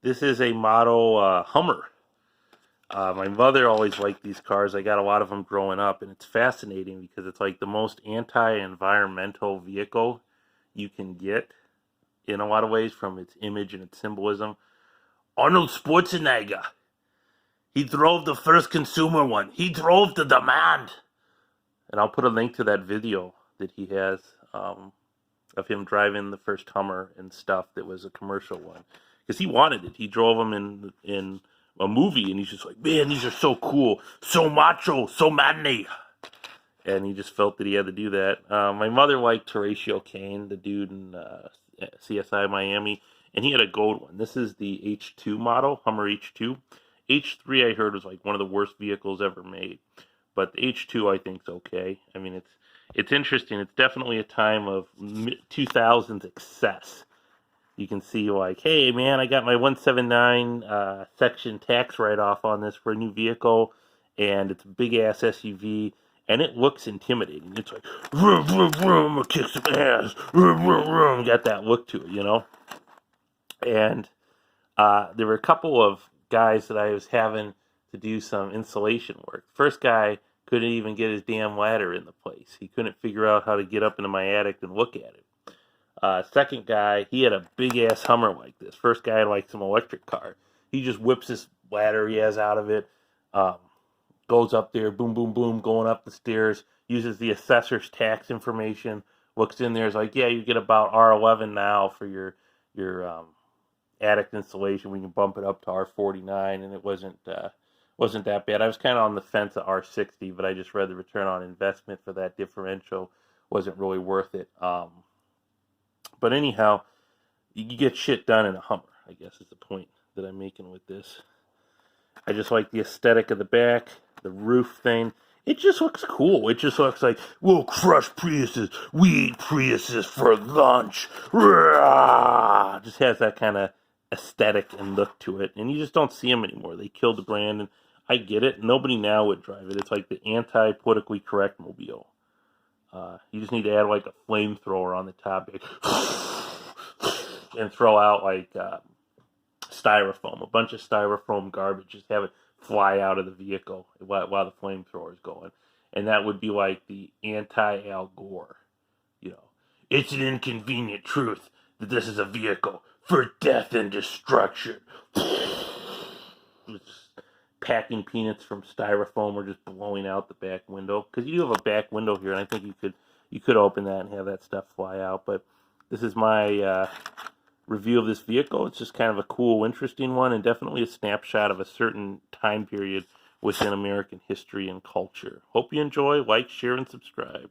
This is a model Hummer. My mother always liked these cars. I got a lot of them growing up, and it's fascinating because it's like the most anti-environmental vehicle you can get in a lot of ways from its image and its symbolism. Arnold Schwarzenegger. He drove the first consumer one. He drove the demand. And I'll put a link to that video that he has of him driving the first Hummer and stuff that was a commercial one. Because he wanted it. He drove them in a movie, and he's just like, man, these are so cool, so macho, so manly. And he just felt that he had to do that. My mother liked Horatio Kane, the dude in CSI Miami, and he had a gold one. This is the H2 model, Hummer H2. H3 I heard was like one of the worst vehicles ever made, but the H2 I think is okay. I mean, it's interesting. It's definitely a time of 2000s excess. You can see like, hey man, I got my 179 section tax write-off on this for a new vehicle, and it's a big ass SUV, and it looks intimidating. It's like, vroom, vroom, vroom, kick some ass, vroom, vroom, vroom, got that look to it, you know? And there were a couple of guys that I was having to do some insulation work. First guy couldn't even get his damn ladder in the place. He couldn't figure out how to get up into my attic and look at it. Second guy, he had a big ass Hummer like this. First guy had like some electric car. He just whips this ladder he has out of it, goes up there, boom, boom, boom, going up the stairs, uses the assessor's tax information, looks in there, is like, yeah, you get about R11 now for your attic installation. We can bump it up to R49, and it wasn't that bad. I was kind of on the fence at R60, but I just read the return on investment for that differential wasn't really worth it. But anyhow, you get shit done in a Hummer, I guess is the point that I'm making with this. I just like the aesthetic of the back, the roof thing. It just looks cool. It just looks like, we'll crush Priuses. We eat Priuses for lunch. Rah! Just has that kind of aesthetic and look to it. And you just don't see them anymore. They killed the brand, and I get it. Nobody now would drive it. It's like the anti-politically correct mobile. You just need to add like a flamethrower on the top and throw out like styrofoam, a bunch of styrofoam garbage. Just have it fly out of the vehicle while the flamethrower is going, and that would be like the anti-Al Gore. You know, it's an inconvenient truth that this is a vehicle for death and destruction. It's packing peanuts from styrofoam or just blowing out the back window, because you do have a back window here, and I think you could open that and have that stuff fly out. But this is my review of this vehicle. It's just kind of a cool, interesting one, and definitely a snapshot of a certain time period within American history and culture. Hope you enjoy. Like, share, and subscribe.